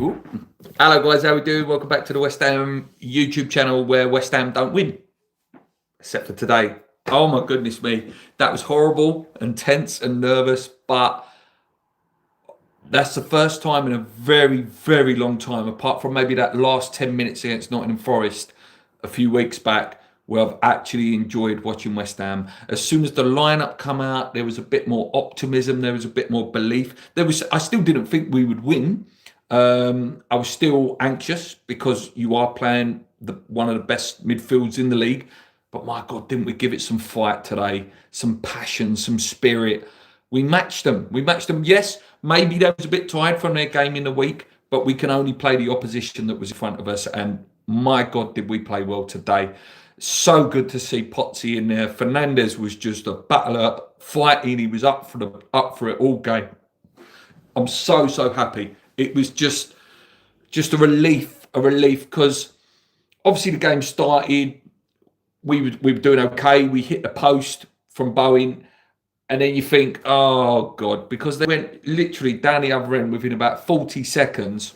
Ooh. Hello guys, how we doing? Welcome back to the West Ham YouTube channel where West Ham don't win. Except for today. Oh my goodness me. That was horrible and tense and nervous, but that's the first time in a very, very long time, apart from maybe that last 10 minutes against Nottingham Forest a few weeks back, where I've actually enjoyed watching West Ham. As soon as the lineup come out, there was a bit more optimism, there was a bit more belief. I still didn't think we would win. I was still anxious because you are playing one of the best midfields in the league. But my God, didn't we give it some fight today? Some passion, some spirit. We matched them. Yes, maybe they was a bit tired from their game in the week, but we can only play the opposition that was in front of us. And my God, did we play well today. So good to see Potsy in there. Fernandez was just a battler, fighting. He was up for it all game. I'm so happy. It was just a relief because obviously the game started. We were doing okay. We hit the post from Bowen, and then you think, oh God, because they went literally down the other end within about 40 seconds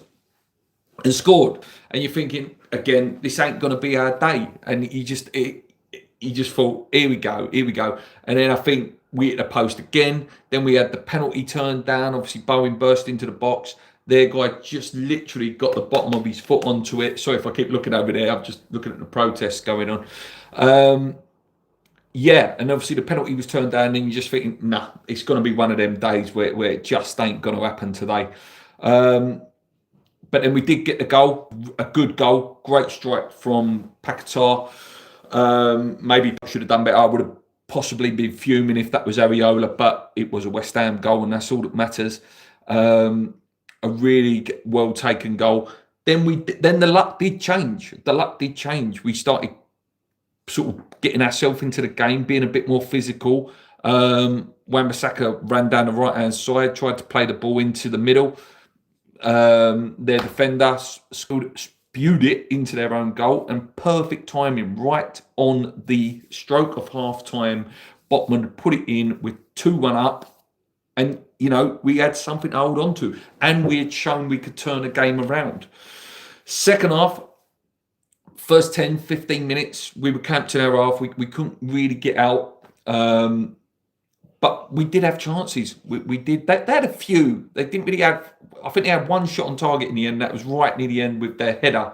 and scored. And you're thinking, again, this ain't going to be our day. And you just thought, here we go. And then I think we hit the post again. Then we had the penalty turned down. Obviously, Bowen burst into the box. Their guy just literally got the bottom of his foot onto it. Sorry if I keep looking over there. I'm just looking at the protests going on. Yeah, and obviously the penalty was turned down, and you're just thinking, nah, it's going to be one of them days where it just ain't going to happen today. But then we did get the goal, a good goal, great strike from Paquetá. Maybe I should have done better. I would have possibly been fuming if that was Areola, but it was a West Ham goal, and that's all that matters. A really well taken goal. Then the luck did change. We started sort of getting ourselves into the game, being a bit more physical. Wan-Bissaka ran down the right hand side, tried to play the ball into the middle. Their defender spewed it into their own goal, and perfect timing, right on the stroke of half time. Botman put it in with 2-1 up. And, you know, we had something to hold on to. And we had shown we could turn a game around. Second half, first 10, 15 minutes, we were camped in our half. We couldn't really get out. But we did have chances. We did. They had a few. They didn't really have... I think they had one shot on target in the end. That was right near the end with their header.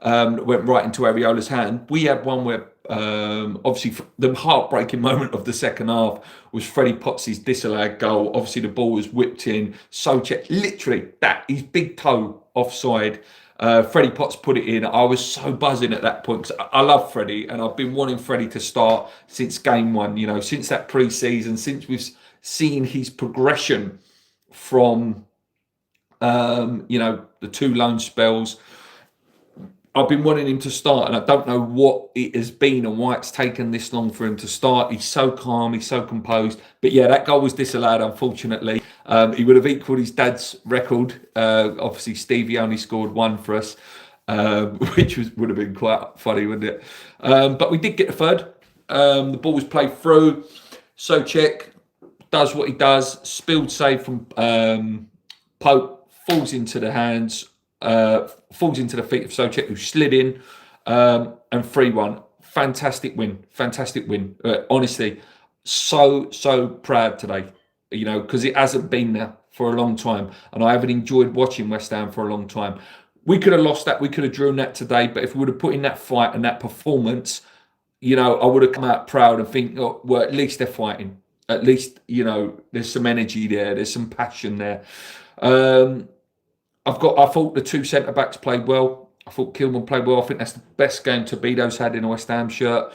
That went right into Areola's hand. We had one where... obviously, the heartbreaking moment of the second half was Freddie Potts' disallowed goal. Obviously, the ball was whipped in. Souček, literally, his big toe offside. Freddie Potts put it in. I was so buzzing at that point because I love Freddie, and I've been wanting Freddie to start since game one. You know, since that pre-season, since we've seen his progression from, you know, the 2 loan spells. I've been wanting him to start, and I don't know what it has been and why it's taken this long for him to start. He's so calm, he's so composed. But yeah, that goal was disallowed, unfortunately. He would have equalled his dad's record. Obviously, Stevie only scored 1 for us, which would have been quite funny, wouldn't it? But we did get the third. The ball was played through. Souček does what he does. Spilled save from Pope, falls into the hands. Falls into the feet of Souček, who slid in, and 3-1. Fantastic win. Honestly, so proud today, you know, because it hasn't been there for a long time, and I haven't enjoyed watching West Ham for a long time. We could have lost that, we could have drawn that today, but if we would have put in that fight and that performance, you know, I would have come out proud and think, oh, well, at least they're fighting. At least, you know, there's some energy there, there's some passion there. I thought the 2 centre-backs played well. I thought Kilman played well. I think that's the best game Tobido's had in a West Ham shirt.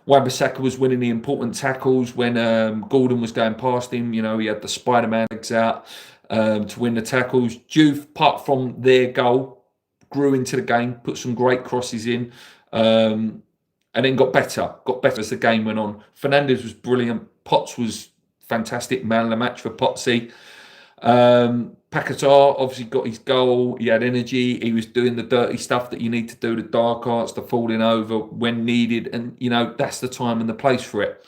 Wan-Bissaka was winning the important tackles when Gordon was going past him. You know, he had the Spider-Man legs out to win the tackles. Juve, apart from their goal, grew into the game, put some great crosses in, and then got better as the game went on. Fernandez was brilliant. Potts was fantastic, man of the match for Potsy. Paquetá obviously got his goal. He had energy. He was doing the dirty stuff that you need to do, the dark arts, the falling over when needed. And, you know, that's the time and the place for it.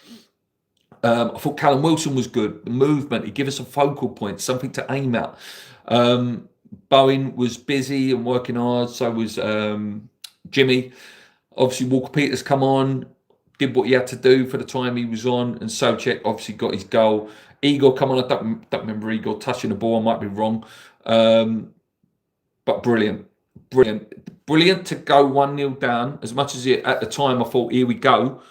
I thought Callum Wilson was good. The movement, he gave us a focal point, something to aim at. Bowen was busy and working hard. So was Jimmy. Obviously, Walker Peters come on, did what he had to do for the time he was on, and Souček obviously got his goal. Igor come on. I don't remember Igor touching the ball. I might be wrong, but brilliant to go 1-0 down. As much as at the time I thought, here we go.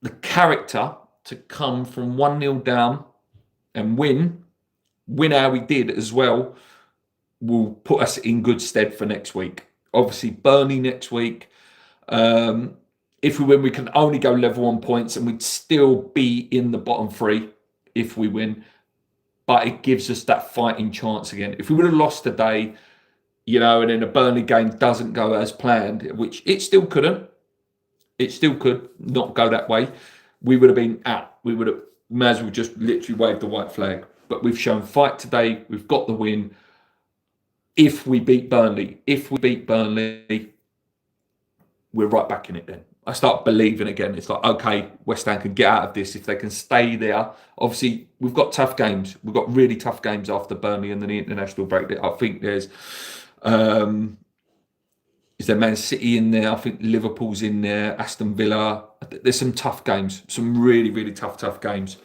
The character to come from 1-0 down and win how we did as well, will put us in good stead for next week. Obviously, Burnley next week. If we win, we can only go level on points, and we'd still be in the bottom 3 if we win. But it gives us that fighting chance again. If we would have lost today, and then the Burnley game doesn't go as planned, which it still couldn't. It still could not go that way. We would have been out. We would have, may as well just literally waved the white flag. But we've shown fight today. We've got the win. If we beat Burnley, we're right back in it then. I start believing again. It's like, okay, West Ham can get out of this if they can stay there. Obviously, we've got tough games. We've got really tough games after Burnley and then the international break. I think there's... is there Man City in there? I think Liverpool's in there. Aston Villa. There's some tough games. Some really, really tough games.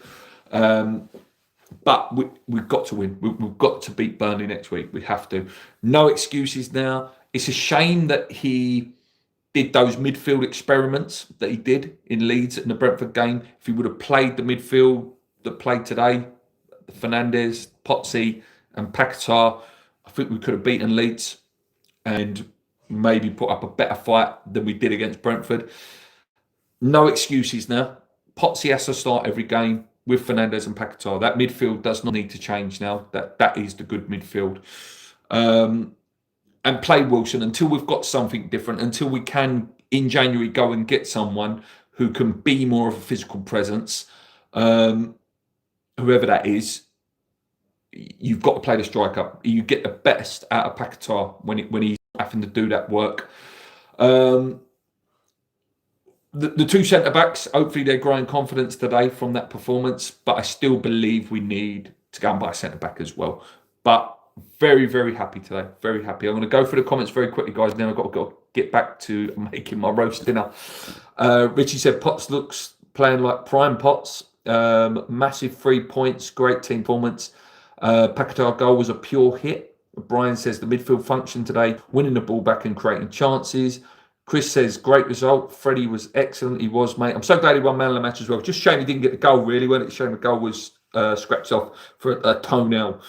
But we've got to win. We've got to beat Burnley next week. We have to. No excuses now. It's a shame that he did those midfield experiments that he did in Leeds in the Brentford game. If he would have played the midfield that played today, Fernandes, Potsy and Paquetá, I think we could have beaten Leeds and maybe put up a better fight than we did against Brentford. No excuses now. Potsy has to start every game with Fernandes and Paquetá. That midfield does not need to change now. That is the good midfield. And play Wilson until we've got something different, until we can, in January, go and get someone who can be more of a physical presence. Whoever that is, you've got to play the striker. You get the best out of Paquetá when he's having to do that work. The two centre-backs, hopefully they're growing confidence today from that performance, but I still believe we need to go and buy a centre-back as well. But very, very happy today. Very happy. I'm going to go through the comments very quickly, guys. Then I've got to get back to making my roast dinner. Richie said, Potts looks playing like prime Potts. Massive 3 points. Great team performance. Paquetá goal was a pure hit. Brian says the midfield function today, winning the ball back and creating chances. Chris says, great result. Freddie was excellent. He was, mate. I'm so glad he won man of the match as well. Just shame he didn't get the goal, really, wasn't it? Shame the goal was scratched off for a toenail.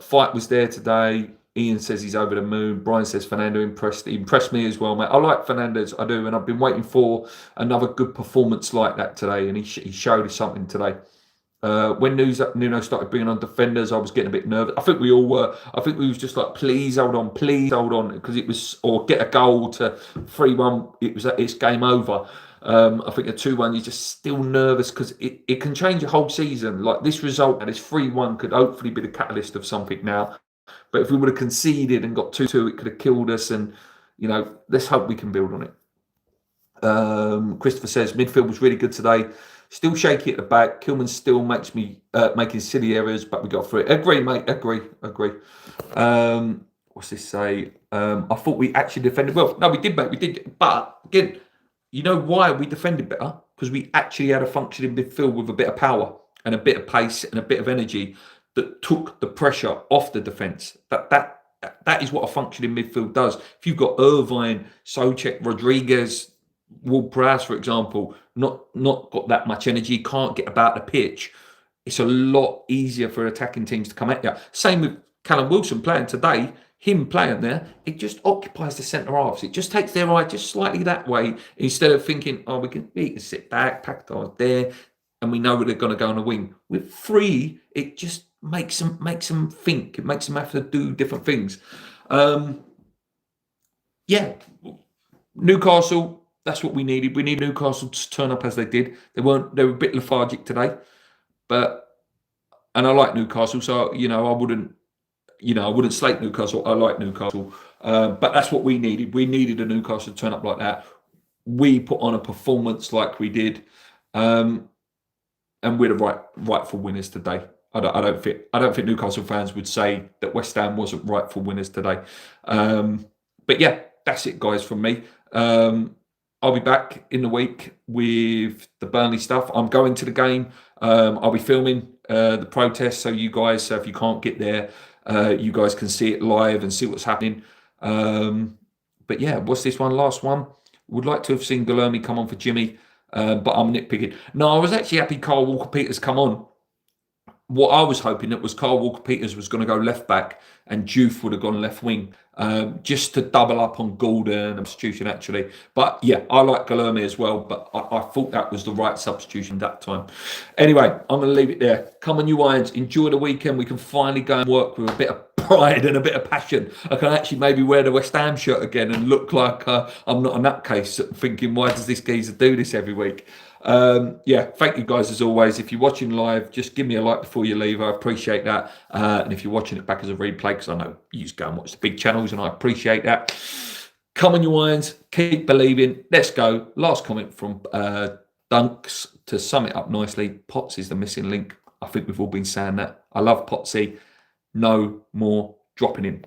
Fight was there today. Ian says he's over the moon. Brian says Fernando impressed me as well, mate. I like Fernandes, I do, and I've been waiting for another good performance like that today, and he showed us something today. When Nuno started bringing on defenders, I was getting a bit nervous. I think we all were. I think we was just like, please hold on, because it was, or get a goal to 3-1. It's game over. I think a 2-1, you're just still nervous because it can change your whole season. Like this result and this 3-1 could hopefully be the catalyst of something now. But if we would have conceded and got 2-2, it could have killed us. And, let's hope we can build on it. Christopher says, midfield was really good today. Still shaky at the back. Kilman still makes me making silly errors, but we got through it. Agree, mate. Agree. What's this say? I thought we actually defended well. No, we did, mate. We did. But, again, you know why we defended better? Because we actually had a functioning midfield with a bit of power and a bit of pace and a bit of energy that took the pressure off the defence. That is what a functioning midfield does. If you've got Irvine, Souček, Rodriguez, Ward-Prowse, for example, not got that much energy, can't get about the pitch, it's a lot easier for attacking teams to come at you. Same with Callum Wilson playing today. Him playing there, it just occupies the centre halves. It just takes their eye just slightly that way instead of thinking, oh, we can sit back, Paquetá's there, and we know they're going to go on a wing. With 3, it just makes them think. It makes them have to do different things. Newcastle, that's what we needed. We need Newcastle to turn up as they did. They were a bit lethargic today, and I like Newcastle, so I wouldn't slate Newcastle. I like Newcastle, but that's what we needed. We needed a Newcastle to turn up like that. We put on a performance like we did, and we're the rightful winners today. I don't think Newcastle fans would say that West Ham wasn't rightful winners today. But yeah, that's it, guys, from me. I'll be back in the week with the Burnley stuff. I'm going to the game. I'll be filming the protest, so you guys, so if you can't get there, you guys can see it live and see what's happening. But yeah, what's this one? Last one. Would like to have seen Guilherme come on for Jimmy, but I'm nitpicking. No, I was actually happy Carl Walker-Peters come on. What I was hoping that was Carl Walker-Peters was going to go left back and Juve would have gone left wing, just to double up on Gordon substitution actually. But yeah, I like Guilherme as well, but I thought that was the right substitution that time. Anyway, I'm going to leave it there. Come on, you Irons, enjoy the weekend. We can finally go and work with a bit of pride and a bit of passion. I can actually maybe wear the West Ham shirt again and look like I'm not a nutcase thinking, why does this geezer do this every week? Yeah, thank you guys as always. If you're watching live, just give me a like before you leave. I appreciate that. And if you're watching it back as a replay, because I know you just go and watch the big channels and I appreciate that. Come on, you Irons, keep believing. Let's go. Last comment from Dunks to sum it up nicely. Potts is the missing link. I think we've all been saying that. I love Potsy. No more dropping him.